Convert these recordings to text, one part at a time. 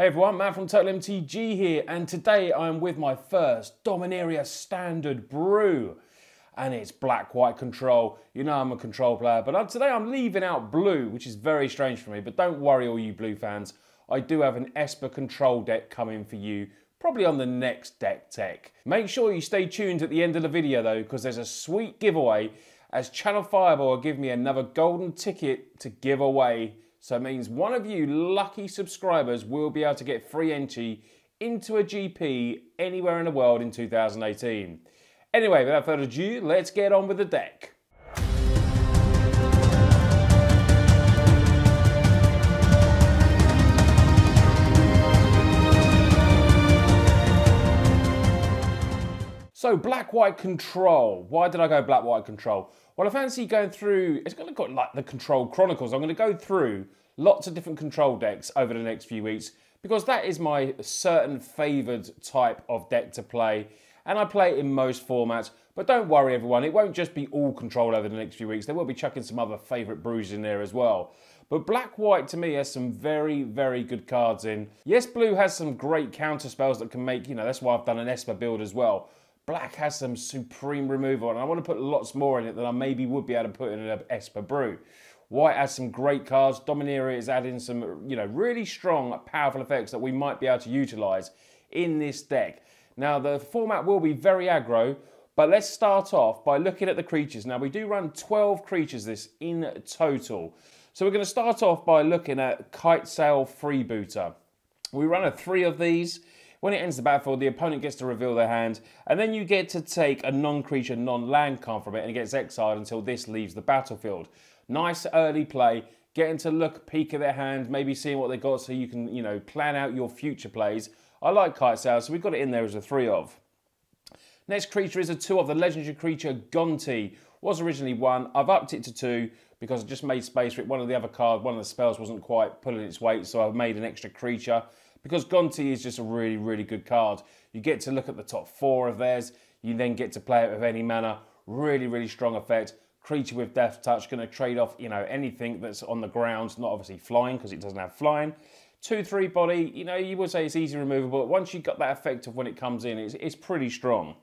Hey everyone, Matt from TOTALmtg here, and today I'm with my first Dominaria Standard brew. And it's black-white control. You know I'm a control player, but today I'm leaving out blue, which is very strange for me, but don't worry all you blue fans. I do have an Esper control deck coming for you, probably on the next deck tech. Make sure you stay tuned at the end of the video though, because there's a sweet giveaway, as ChannelFireball will give me another golden ticket to give away. So it means one of you lucky subscribers will be able to get free entry into a GP anywhere in the world in 2018. Anyway, without further ado, let's get on with the deck. So black-white control. Why did I go black-white control? Well, I fancy going through, it's going to look like the Control Chronicles. I'm going to go through lots of different control decks over the next few weeks because that is my certain favoured type of deck to play. And I play it in most formats. But don't worry, everyone. It won't just be all control over the next few weeks. There will be chucking some other favourite brews in there as well. But black-white, to me, has some very, very good cards in. Yes, blue has some great counter spells that can make, that's why I've done an Esper build as well. Black has some supreme removal, and I want to put lots more in it than I maybe would be able to put in an Esper brew. White has some great cards. Dominaria is adding some, really strong, powerful effects that we might be able to utilise in this deck. Now, the format will be very aggro, but let's start off by looking at the creatures. Now, we do run 12 creatures this in total. So we're going to start off by looking at Kite Sail Freebooter. We run a 3 of these. When it ends the battlefield, the opponent gets to reveal their hand, and then you get to take a non-creature, non-land card from it, and it gets exiled until this leaves the battlefield. Nice early play, getting to look, peek at their hand, maybe seeing what they got so you can, plan out your future plays. I like Kite Sail, so we've got it in there as a 3 of. Next creature is a 2 of, the legendary creature Gonti. Was originally 1, I've upped it to 2 because I just made space for it. One of the spells wasn't quite pulling its weight, so I've made an extra creature. Because Gonti is just a really, really good card. You get to look at the top 4 of theirs. You then get to play it with any mana. Really, really strong effect. Creature with Death Touch, going to trade off, anything that's on the ground. Not obviously flying, because it doesn't have flying. 2/3 body, you would say it's easy removable. Once you've got that effect of when it comes in, it's pretty strong.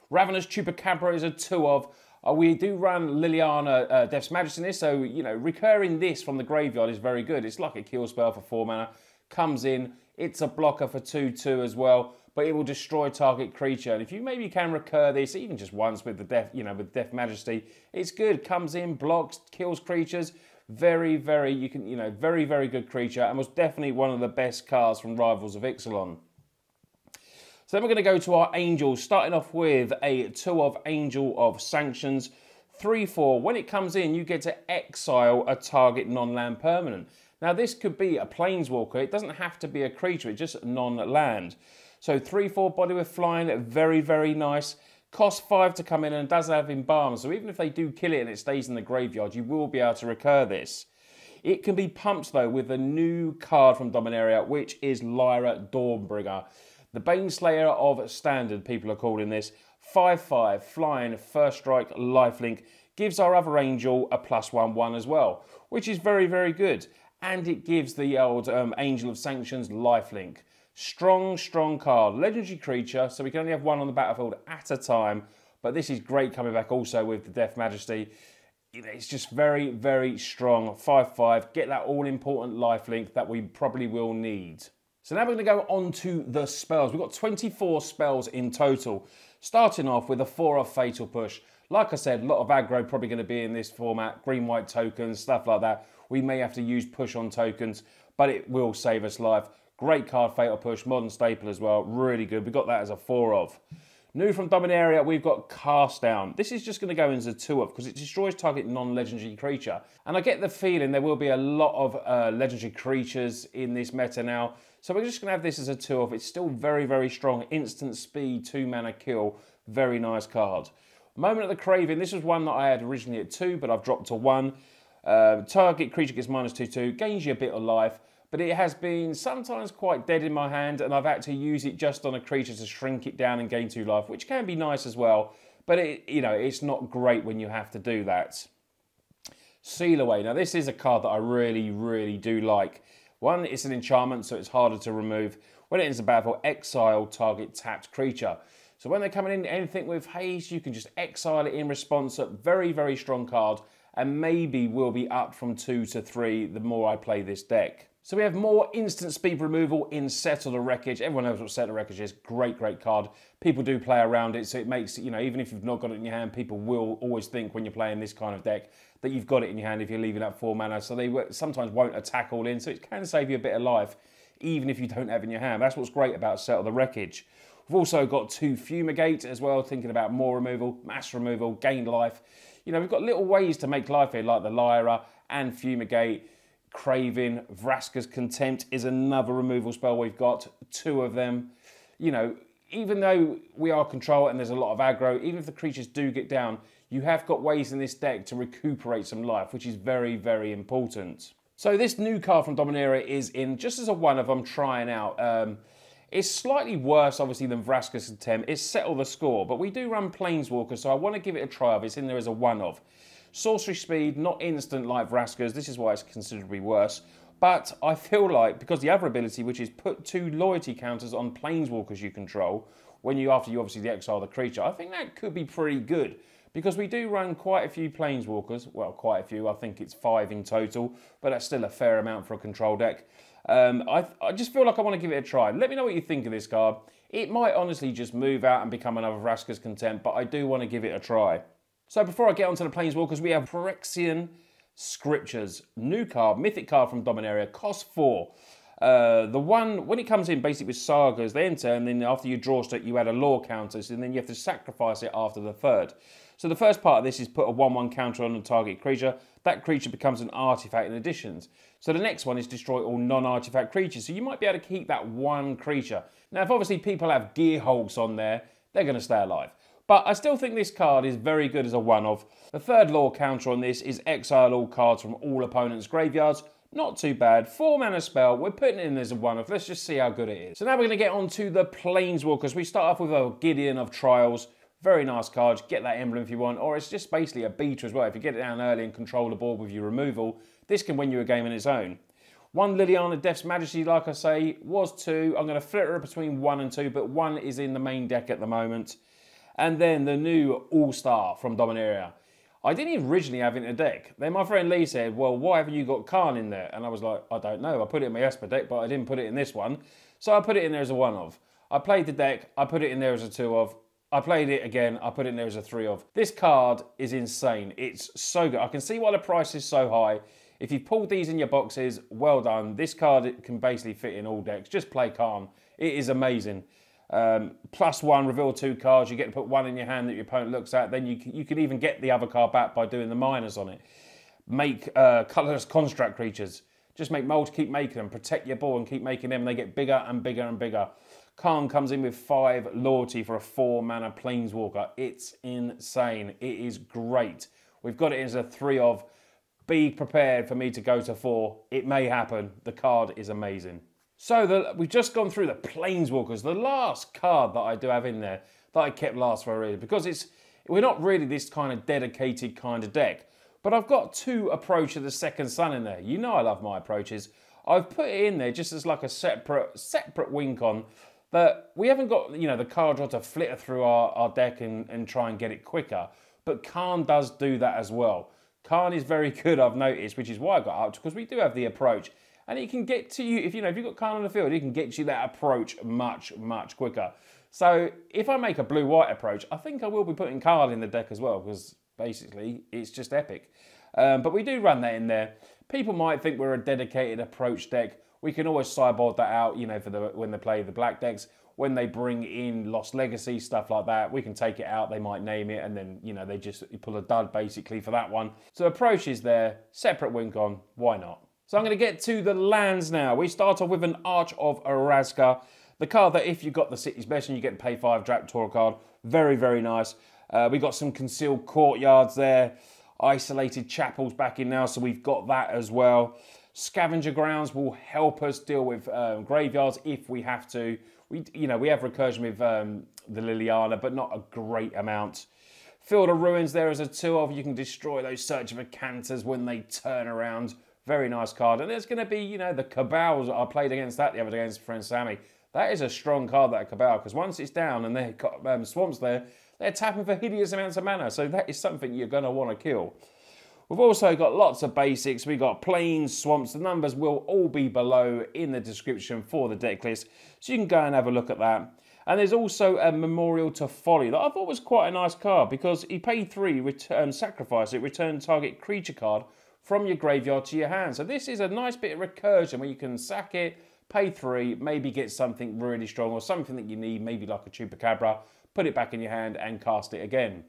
Ravenous Chupacabra is a 2 of. We do run Liliana Death's Majesty in this, so, recurring this from the graveyard is very good. It's like a kill spell for 4 mana. Comes in, it's a blocker for 2/2 as well, but it will destroy target creature. And if you maybe can recur this, even just once with the with Death Majesty, it's good. Comes in, blocks, kills creatures. Very, very, very, very good creature, and was definitely one of the best cards from Rivals of Ixalan. So then we're going to go to our Angels, starting off with a 2 of Angel of Sanctions. 3/4. When it comes in, you get to exile a target non-land permanent. Now, this could be a Planeswalker. It doesn't have to be a creature. It's just non-land. So 3/4 body with flying, very, very nice. Costs 5 to come in and does have Embalm. So even if they do kill it and it stays in the graveyard, you will be able to recur this. It can be pumped, though, with a new card from Dominaria, which is Lyra Dawnbringer. The Baneslayer of Standard, people are calling this. 5/5, flying, first strike, lifelink. Gives our other Angel a +1/1 as well, which is very, very good. And it gives the old Angel of Sanctions lifelink. Strong, strong card. Legendary creature, so we can only have 1 on the battlefield at a time. But this is great coming back also with the Death Majesty. It's just very, very strong. 5/5. Get that all-important lifelink that we probably will need. So now we're going to go on to the spells. We've got 24 spells in total. Starting off with a 4 of Fatal Push. Like I said, a lot of aggro probably going to be in this format. Green-white tokens, stuff like that. We may have to use push on tokens, but it will save us life. Great card, Fatal Push, modern staple as well. Really good. We got that as a 4 of. New from Dominaria, we've got Cast Down. This is just going to go in as a 2 of because it destroys target non-legendary creature. And I get the feeling there will be a lot of legendary creatures in this meta now. So we're just going to have this as a 2 of. It's still very, very strong. Instant speed, 2 mana kill. Very nice card. Moment of the Craving. This was one that I had originally at 2, but I've dropped to 1. Target creature gets -2/2, gains you a bit of life, but it has been sometimes quite dead in my hand, and I've had to use it just on a creature to shrink it down and gain 2 life, which can be nice as well, but it's not great when you have to do that. Seal Away. Now, this is a card that I really, really do like. One, it's an enchantment, so it's harder to remove. When it enters the battlefield, exile target tapped creature. So when they're coming in anything with haste, you can just exile it in response. A very, very strong card, and maybe will be up from 2 to 3 the more I play this deck. So we have more instant speed removal in Settle the Wreckage. Everyone knows what Settle the Wreckage is. Great, great card. People do play around it, so it makes, you know, even if you've not got it in your hand, people will always think when you're playing this kind of deck that you've got it in your hand if you're leaving up 4 mana. So they sometimes won't attack all in, so it can save you a bit of life, even if you don't have it in your hand. That's what's great about Settle the Wreckage. We've also got 2 Fumigate as well, thinking about more removal, mass removal, gained life. You know, we've got little ways to make life here, like the Lyra and Fumigate. Craving, Vraska's Contempt is another removal spell. We've got 2 of them. You know, even though we are control and there's a lot of aggro, even if the creatures do get down, you have got ways in this deck to recuperate some life, which is very, very important. So this new card from Dominaria is in just as a one of I'm trying out. It's slightly worse, obviously, than Vraska's Contempt. It's Settle the Score, but we do run Planeswalkers, so I want to give it a try of. It's in there as a one of. Sorcery speed, not instant like Vraska's. This is why it's considerably worse. But I feel like, because the other ability, which is put 2 loyalty counters on Planeswalkers you control, after you obviously exile the creature, I think that could be pretty good. Because we do run quite a few Planeswalkers. Well, quite a few. I think it's 5 in total. But that's still a fair amount for a control deck. I just feel like I want to give it a try. Let me know what you think of this card. It might honestly just move out and become another Vraska's Contempt, but I do want to give it a try. So before I get onto the Planeswalkers, we have Phyrexian Scriptures. New card, mythic card from Dominaria, cost 4. The one, when it comes in basically with sagas, they enter, and then after you draw state, you add a lore counter, and then you have to sacrifice it after the third. So the first part of this is put a 1/1 counter on a target creature. That creature becomes an artifact in additions. So the next one is destroy all non-artifact creatures. So you might be able to keep that one creature. Now, if obviously people have Gear Hulks on there, they're going to stay alive. But I still think this card is very good as a one-off. The third lore counter on this is exile all cards from all opponents' graveyards. Not too bad. 4 mana spell. We're putting it in as a one-off. Let's just see how good it is. So now we're going to get on to the Planeswalkers. We start off with a Gideon of Trials. Very nice card. Get that emblem if you want. Or it's just basically a beta as well. If you get it down early and control the board with your removal, this can win you a game on its own. 1 Liliana Death's Majesty, like I say, was 2. I'm going to flitter it between 1 and 2, but 1 is in the main deck at the moment. And then the new All-Star from Dominaria. I didn't originally have it in a deck. Then my friend Lee said, well, why haven't you got Karn in there? And I was like, I don't know. I put it in my Esper deck, but I didn't put it in this one. So I put it in there as a one of. I played the deck. I put it in there as a 2 of. I played it again. I put it in there as a 3 of. This card is insane. It's so good. I can see why the price is so high. If you've pulled these in your boxes, well done. This card can basically fit in all decks. Just play Karn. It is amazing. +1, reveal 2 cards. You get to put 1 in your hand that your opponent looks at. Then you can even get the other card back by doing the minors on it. Make colorless construct creatures. Just make mold, keep making them. Protect your board and keep making them. They get bigger and bigger and bigger. Karn comes in with 5 loyalty for a 4 mana Planeswalker. It's insane. It is great. We've got it as a 3 of. Be prepared for me to go to 4. It may happen. The card is amazing. So we've just gone through the Planeswalkers. The last card that I do have in there that I kept last for a reason, because we're not really this kind of dedicated kind of deck. But I've got 2 Approach of the Second Sun in there. You know I love my approaches. I've put it in there just as like a separate wink on that we haven't got, you know, the card draw to flitter through our deck and try and get it quicker. But Karn does do that as well. Karn is very good, I've noticed, which is why I got up, because we do have the Approach. And it can get to you, if you've got Karn on the field, it can get you that approach much, much quicker. So if I make a blue-white approach, I think I will be putting Karn in the deck as well, because basically it's just epic. But we do run that in there. People might think we're a dedicated approach deck. We can always sideboard that out, you know, for when they play the black decks. When they bring in Lost Legacy, stuff like that, we can take it out. They might name it, and then, you know, they just pull a dud basically for that one. So approach is there, separate wink on, why not? So I'm going to get to the lands now. We start off with an Arch of Orazca. The card that if you've got the City's Best and you get to pay 5, drop Tour card. Very, very nice. We got some Concealed Courtyards there. Isolated Chapels back in now, so we've got that as well. Scavenger Grounds will help us deal with graveyards if we have to. We have Recursion with the Liliana, but not a great amount. Field of Ruins there as a 2 of. You can destroy those Search for Canters when they turn around. Very nice card. And there's going to be, you know, the Cabals. I played against that the other day against friend Sammy. That is a strong card, that Cabal, because once it's down and they've got swamps there, they're tapping for hideous amounts of mana. So that is something you're going to want to kill. We've also got lots of basics. We've got plains, swamps. The numbers will all be below in the description for the deck list. So you can go and have a look at that. And there's also a Memorial to Folly that I thought was quite a nice card because you pay 3, sacrifice it, return target creature card from your graveyard to your hand. So this is a nice bit of recursion where you can sack it, pay 3, maybe get something really strong or something that you need, maybe like a Chupacabra, put it back in your hand and cast it again.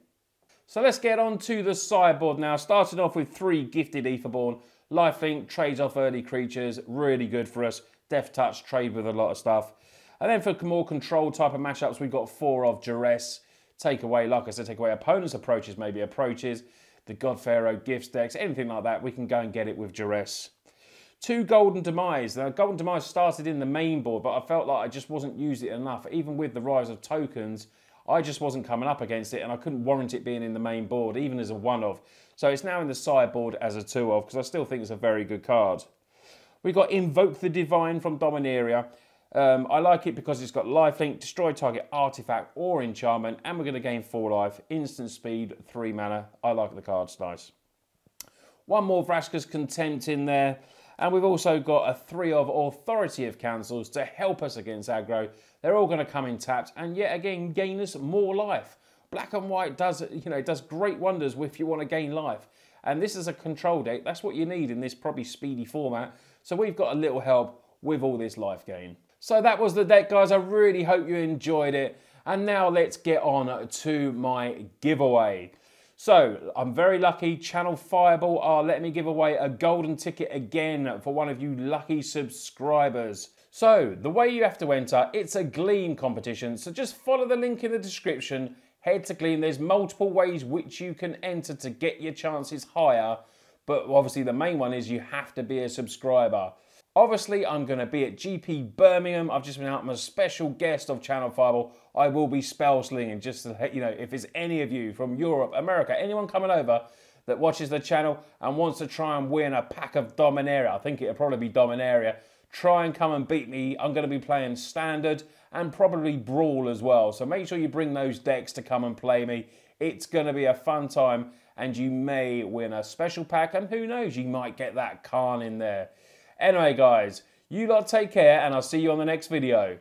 So let's get on to the sideboard now, starting off with 3 gifted Aetherborn. Lifelink trades off early creatures, really good for us. Death Touch, trade with a lot of stuff. And then for more control type of matchups, we've got 4 of Duress. Take away, like I said, take away opponents' approaches, maybe approaches. The God Pharaoh gifts decks, anything like that, we can go and get it with Duress. 2 Golden Demise. Now, Golden Demise started in the main board, but I felt like I just wasn't using it enough. Even with the rise of tokens, I just wasn't coming up against it, and I couldn't warrant it being in the main board, even as a 1-of. So it's now in the sideboard as a 2-of, because I still think it's a very good card. We've got Invoke the Divine from Dominaria. I like it because it's got lifelink, destroy target artifact or enchantment, and we're going to gain 4 life, instant speed, 3 mana. I like the card, it's nice. 1 more Vraska's Contempt in there. And we've also got a 3 of Authority of Councils to help us against aggro. They're all going to come in tapped and yet again gain us more life. Black and white does, you know, it does great wonders if you want to gain life. And this is a control deck. That's what you need in this probably speedy format. So we've got a little help with all this life gain. So that was the deck, guys. I really hope you enjoyed it. And now let's get on to my giveaway. So, I'm very lucky. ChannelFireball are letting me give away a golden ticket again for one of you lucky subscribers. So, the way you have to enter, it's a Gleam competition. So just follow the link in the description. Head to Gleam. There's multiple ways which you can enter to get your chances higher. But obviously the main one is you have to be a subscriber. Obviously, I'm going to be at GP Birmingham. I've just been out. I'm a special guest of Channel I will be spell slinging. Just to, you know, if there's any of you from Europe, America, anyone coming over that watches the channel and wants to try and win a pack of Dominaria, I think it'll probably be Dominaria, try and come and beat me. I'm going to be playing Standard and probably Brawl as well. So make sure you bring those decks to come and play me. It's going to be a fun time and you may win a special pack. And who knows, you might get that Karn in there. Anyway, guys, you lot take care and I'll see you on the next video.